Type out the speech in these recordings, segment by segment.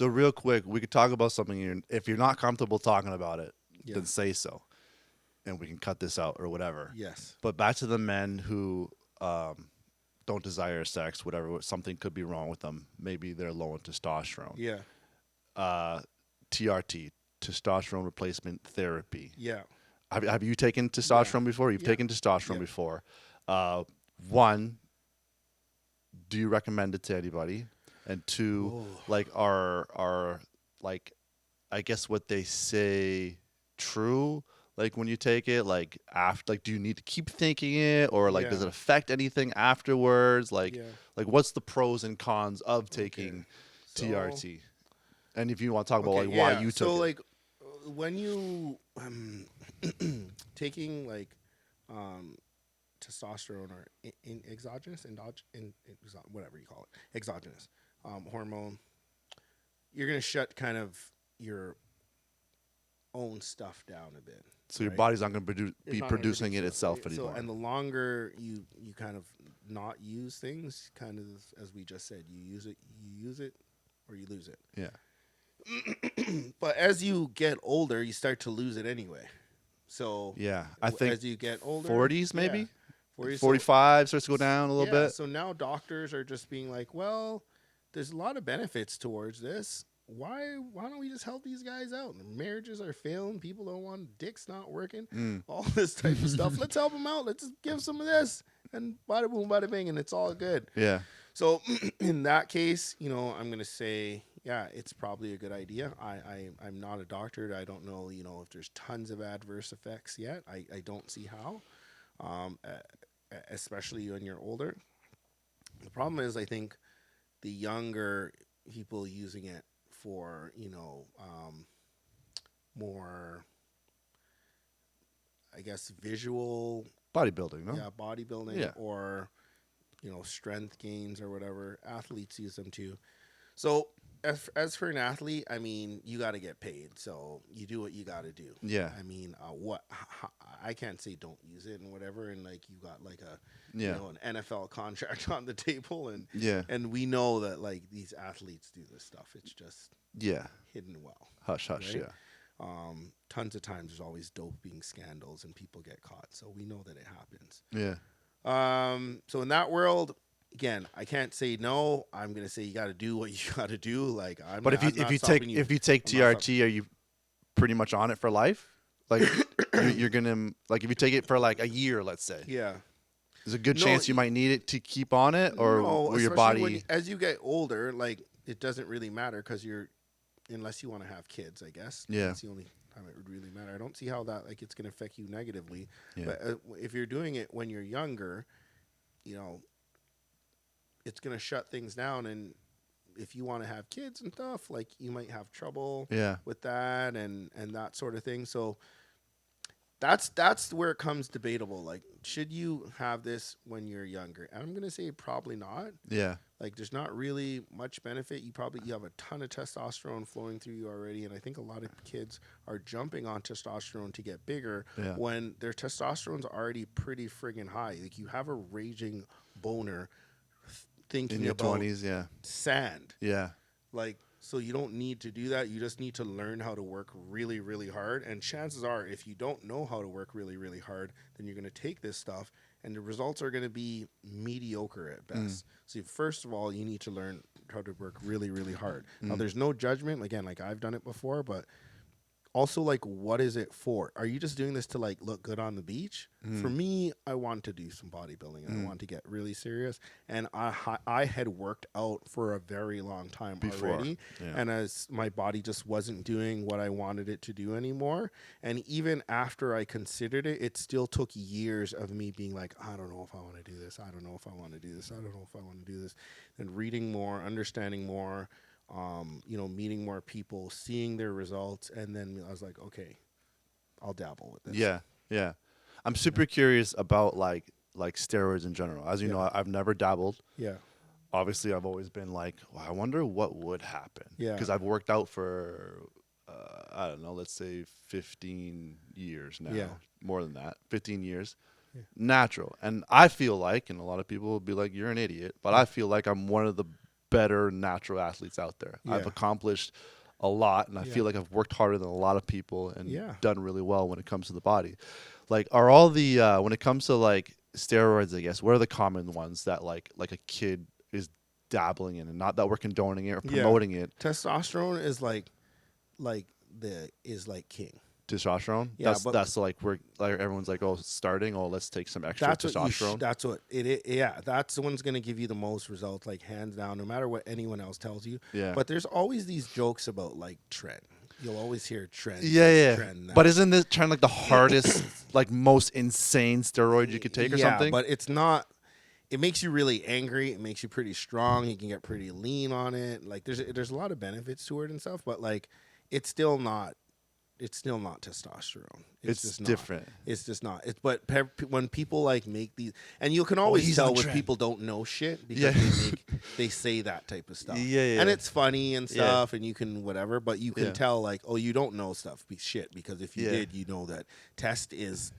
So real quick, we could talk about something. If you're not comfortable talking about it, Yeah. then say so, and we can cut this out or whatever. Yes. But back to the men who don't desire sex, whatever. Something could be wrong with them. Maybe they're low in testosterone. Yeah. TRT, testosterone replacement therapy. Yeah. Have you taken testosterone before? You've Yeah. taken testosterone Yeah. before. One, do you recommend it to anybody? And two, Oh. like are like, I guess what they say true? Like when you take it, like after, like do you need to keep thinking it, or like does Yeah. it affect anything afterwards? Like, Yeah. like what's the pros and cons of taking So- TRT? And if you want to talk about Okay, like why yeah. you So took it. like when you taking like testosterone or in exogenous whatever you call it, exogenous hormone, you're gonna shut kind of your own stuff down a bit. So your right? body's not going to It's be not gonna producing it produce itself right? anymore. So, and the longer you kind of not use things, kind of as we just said, you use it, or you lose it. Yeah. But as you get older, you start to lose it anyway. So Yeah. I think as you get older, 40s maybe? yeah, 40s, 45 starts to go down a little yeah, bit. So now doctors are just being like, well, there's a lot of benefits towards this. Why don't we just help these guys out? Marriages are failing. People don't want dicks not working. All this type of stuff. Let's help them out. Let's just give some of this, and bada boom, bada bing, and it's all good. Yeah. So in that case, I'm gonna say, yeah, it's probably a good idea. I'm not a doctor. I don't know, if there's tons of adverse effects yet. I don't see how, especially when you're older. The problem is, I think the younger people using it for, more, I guess, visual, Bodybuilding, no? yeah, bodybuilding, Yeah. or strength gains or whatever. Athletes use them too. So as for an athlete, I mean, you got to get paid. So you do what you got to do. Yeah. I mean, I can't say don't use it and whatever. And like you got like a Yeah. an NFL contract on the table, and Yeah. and we know that like these athletes do this stuff. It's just Yeah. hidden well. Hush, hush, Right? yeah. Tons of times there's always doping scandals and people get caught. So we know that it happens. Yeah. So in that world, again, I can't say no. I'm gonna say you got to do what you got to do. Like, But if you take I'm not TRT, are you pretty much on it for life? Like you're gonna, like if you take it for like a year, let's say, yeah. there's a good No, chance you might need it to keep on it, or No, will your especially body? as you get older, like it doesn't really matter because unless you want to have kids, I guess. Yeah. That's the only time it would really matter. I don't see how that like it's gonna affect you negatively. Yeah. But if you're doing it when you're younger, it's gonna shut things down, and if you want to have kids and stuff, like you might have trouble Yeah. with that and that sort of thing. So that's where it comes debatable. Like, should you have this when you're younger? And I'm gonna say probably not. Yeah. Like, there's not really much benefit. You have a ton of testosterone flowing through you already, and I think a lot of kids are jumping on testosterone to get bigger Yeah. when their testosterone's already pretty friggin' high. Like, you have a raging boner thinking In your about 20s, yeah. sand. Yeah. Like, so you don't need to do that. You just need to learn how to work really, really hard. And chances are, if you don't know how to work really, really hard, then you're going to take this stuff and the results are going to be mediocre at best. So first of all, you need to learn how to work really, really hard. Now, there's no judgment. Again, like I've done it before, but also, like, what is it for? Are you just doing this to like look good on the beach? For me, I want to do some bodybuilding and I want to get really serious. And I had worked out for a very long time Before, already. yeah. And as my body just wasn't doing what I wanted it to do anymore. And even after I considered it, it still took years of me being like, I don't know if I want to do this. I don't know if I want to do this. I don't know if I want to do this. And reading more, understanding more. Meeting more people, seeing their results, and then I was like, okay, I'll dabble with this. Yeah. Yeah. I'm super curious about like steroids in general. As you Yeah. know, I've never dabbled. Yeah. Obviously, I've always been like, well, I wonder what would happen. Yeah. Because I've worked out for, I don't know, let's say 15 years now. Yeah. More than that, 15 years. Yeah. Natural. And I feel like, and a lot of people will be like, you're an idiot, but I feel like I'm one of the better natural athletes out there. I've Yeah. accomplished a lot, and I Yeah. feel like I've worked harder than a lot of people and Yeah. done really well when it comes to the body. Like, are all the when it comes to like steroids, I guess, what are the common ones that like a kid is dabbling in, and not that we're condoning it or Yeah. promoting it? Testosterone is like king. Testosterone. Yeah, but That's like we're like everyone's like, oh, it's starting. Oh, let's take some extra that's what testosterone. that's what yeah, that's the one's going to give you the most results, like hands down, no matter what anyone else tells you. Yeah. But there's always these jokes about like trend. You'll always hear trend. Yeah. Trend now. But isn't this trying like the hardest, like most insane steroid you could take or yeah, something? but it's not. It makes you really angry. It makes you pretty strong. You can get pretty lean on it. Like there's a lot of benefits to it and stuff. But like it's still not. It's still not testosterone. It's just different. Not. It's just not. It's but when people like make these, and you can always he's tell on when trend. people don't know shit because Yeah. they say that type of stuff. Yeah. And it's funny and Yeah. stuff, and you can whatever, but you can Yeah. tell like, oh, you don't know stuff shit because if you Yeah. did, you know that test is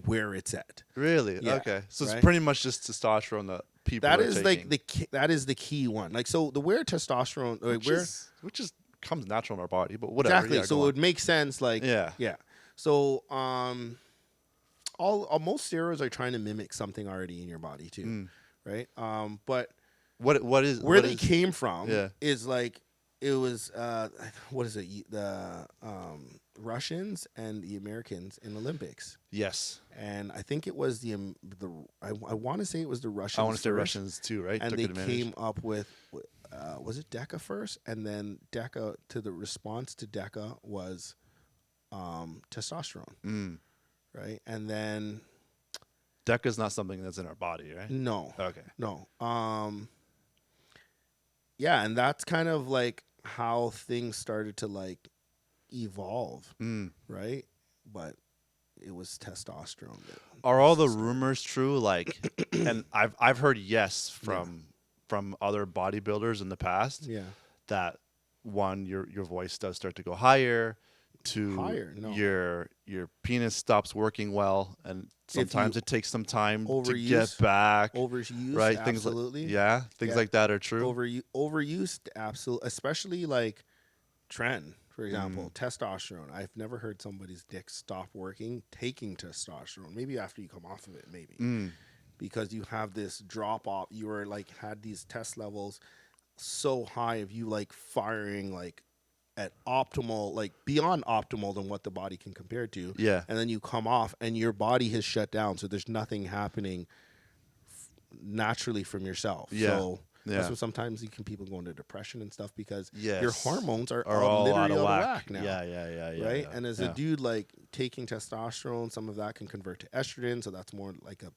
where it's at. Really? Yeah, Okay. So right? it's pretty much just testosterone that people That are is taking. like that is the key one. Like so, the where testosterone, like which is comes natural in our body, but whatever. exactly. Yeah, So go it on. would make sense. Like Yeah. yeah. So all most steroids are trying to mimic something already in your body too, right? But What is where what they is- came from Yeah. is like it was what is it, the Russians and the Americans in Olympics, Yes. and I think it was I want to say it was the Russians. I want to say first, Russians too, right? and Took they advantage. came up with was it DECA first, and then DECA to the response to DECA was testosterone, right? And then DECA is not something that's in our body, right? no, Okay. no, yeah, and that's kind of like how things started to like evolve, right? But it was testosterone. Are all the rumors true? Like, and I've heard yes from other bodybuilders in the past Yeah, that one your voice does start to go higher, to Higher? No. your penis stops working well, and sometimes you it takes some time to overuse- get back. overuse, Right? absolutely. Things Yeah. like that are true. Overuse, absolutely, especially like tren, for example, Mm. testosterone. I've never heard somebody's dick stop working taking testosterone. Maybe after you come off of it, maybe because you have this drop off. You were like had these test levels so high of you like firing like at optimal, like beyond optimal than what the body can compare to. Yeah. And then you come off and your body has shut down, so there's nothing happening naturally from yourself. Yeah. So Yeah. that's what sometimes people go into depression and stuff because Yes. your hormones are all literally out of out of whack. whack now. Yeah. Right? yeah. And as a dude like taking testosterone, some of that can convert to estrogen, so that's more like a,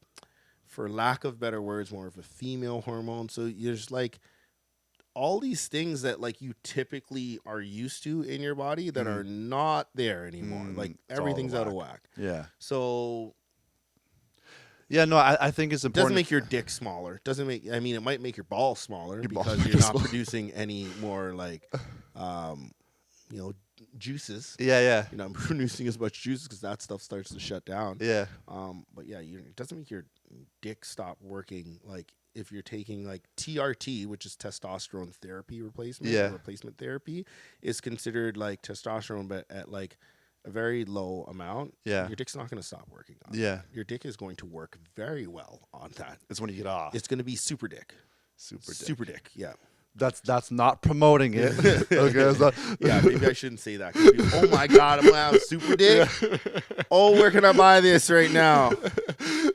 for lack of better words, more of a female hormone. So there's like all these things that like you typically are used to in your body that are not there anymore. Like It's all out of everything's out of whack. Yeah. So Yeah, no, I think it's it doesn't important. make your dick smaller. Doesn't make. I mean, it might make your balls smaller balls because might you're be not smaller. producing any more like, juices. Yeah. You're not producing as much juices because that stuff starts to shut down. Yeah. But yeah, it doesn't make your dick stop working. Like if you're taking like TRT, which is testosterone therapy replacement, Yeah. replacement therapy, is considered like testosterone, but at like a very low amount. Yeah. Your dick's not going to stop working on Yeah. that. Your dick is going to work very well on that. It's when you get off. It's going to be super dick. Super dick. Super dick, yeah. That's not promoting it. Okay. It's not, Yeah, maybe I shouldn't say that. 'Cause people, oh my God, I'm going to have super dick? Oh, where can I buy this right now?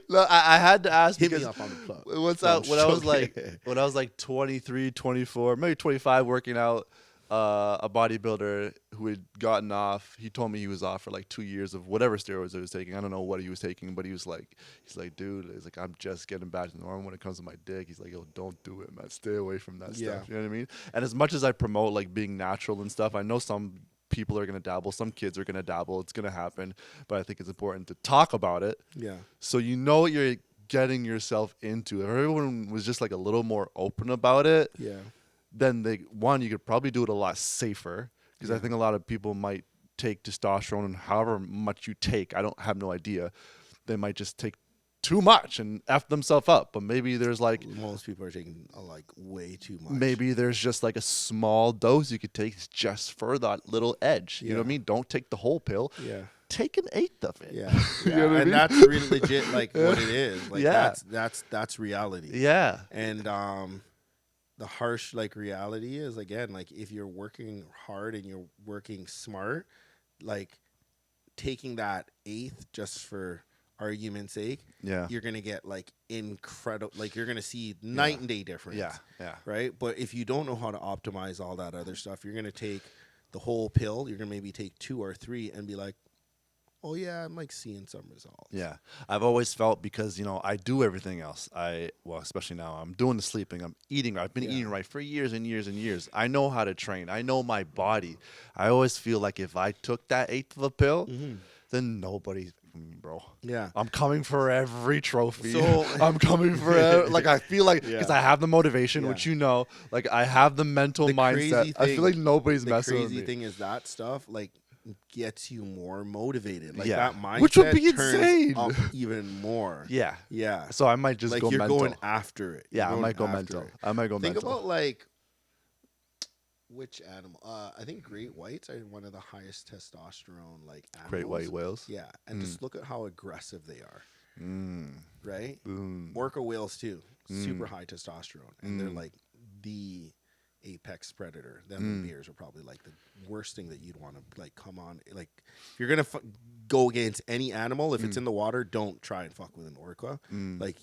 No, I had to ask Hit me because up on the plug. what's No, out when I was joking. like 23, 24, maybe 25 working out, a bodybuilder who had gotten off, he told me he was off for like 2 years of whatever steroids he was taking. I don't know what he was taking, but he's like, dude, he's like, I'm just getting back to normal when it comes to my dick. He's like, yo, don't do it, man. Stay away from that Yeah. stuff. You know what I mean? And as much as I promote like being natural and stuff, I know some people are gonna dabble, some kids are gonna dabble. It's gonna happen, but I think it's important to talk about it Yeah. so you know what you're getting yourself into. If everyone was just like a little more open about it, Yeah. then you could probably do it a lot safer, because I think a lot of people might take testosterone, and however much you take, I don't have no idea, they might just take too much and F themselves up. But maybe there's like, Most people are taking like way too much. maybe there's just like a small dose you could take just for that little edge. You know what I Yeah. mean? Don't take the whole pill. Yeah. Take an eighth of it. Yeah, You yeah. know what I And mean? that's really legit, like what it is. Like Yeah. that's reality. Yeah. And the harsh like reality is, again, like if you're working hard and you're working smart, like taking that eighth just for argument's sake, Yeah. you're gonna get like incredible, like you're gonna see night and day difference. Yeah. Yeah. Right. But if you don't know how to optimize all that other stuff, you're gonna take the whole pill. You're gonna maybe take 2 or 3 and be like, oh yeah, I'm like seeing some results. Yeah. I've always felt, because, I do everything else. Well, especially now, I'm doing the sleeping. I'm eating. I've been Yeah. eating right for years and years and years. I know how to train. I know my body. I always feel like if I took that eighth of a pill, then nobody, bro. Yeah. I'm coming for every trophy. So- I'm coming for like, I feel like, because Yeah. I have the motivation, Yeah. which like I have the mental The mindset. crazy I feel thing- like nobody's The messing with crazy me. thing is that stuff like gets you more motivated. Like Yeah. that mindset, Which would be turns insane. up even more. Yeah. Yeah. So I might just Like go you're mental. going after it. Yeah, I You're might go going after mental. it. I might go Think mental. about like which animal? I think great whites are one of the highest testosterone like animals. Great white whales. Yeah, and just look at how aggressive they are. Right? Boom. Orca whales too, super high testosterone, and they're like the apex predator. Them and bears are probably like the worst thing that you'd want to like come on. Like if you're gonna go against any animal, if it's in the water, don't try and fuck with an orca. Like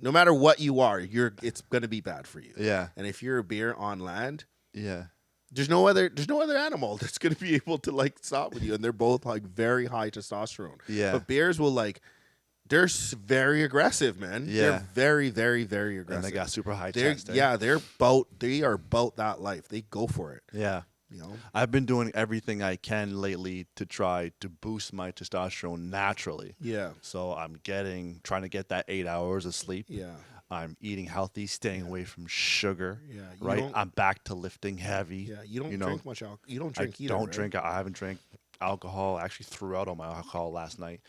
no matter what you are, it's gonna be bad for you. Yeah. And if you're a bear on land, Yeah. there's no other animal that's gonna be able to like stop with you, and they're both like very high testosterone. Yeah. But bears will like. They're very aggressive, man. Yeah. They're very, very, very And aggressive. they got super high They're, chest. Eh? yeah, they are about that life. They go for it. Yeah. You know? I've been doing everything I can lately to try to boost my testosterone naturally. Yeah. So I'm trying to get that 8 hours of sleep. Yeah. I'm eating healthy, staying away from sugar. Yeah, you Right. don't- I'm back to lifting heavy. Yeah. You don't know, drink much alcohol. You don't drink I either. don't right? drink. I haven't drank alcohol. I actually threw out all my alcohol last night.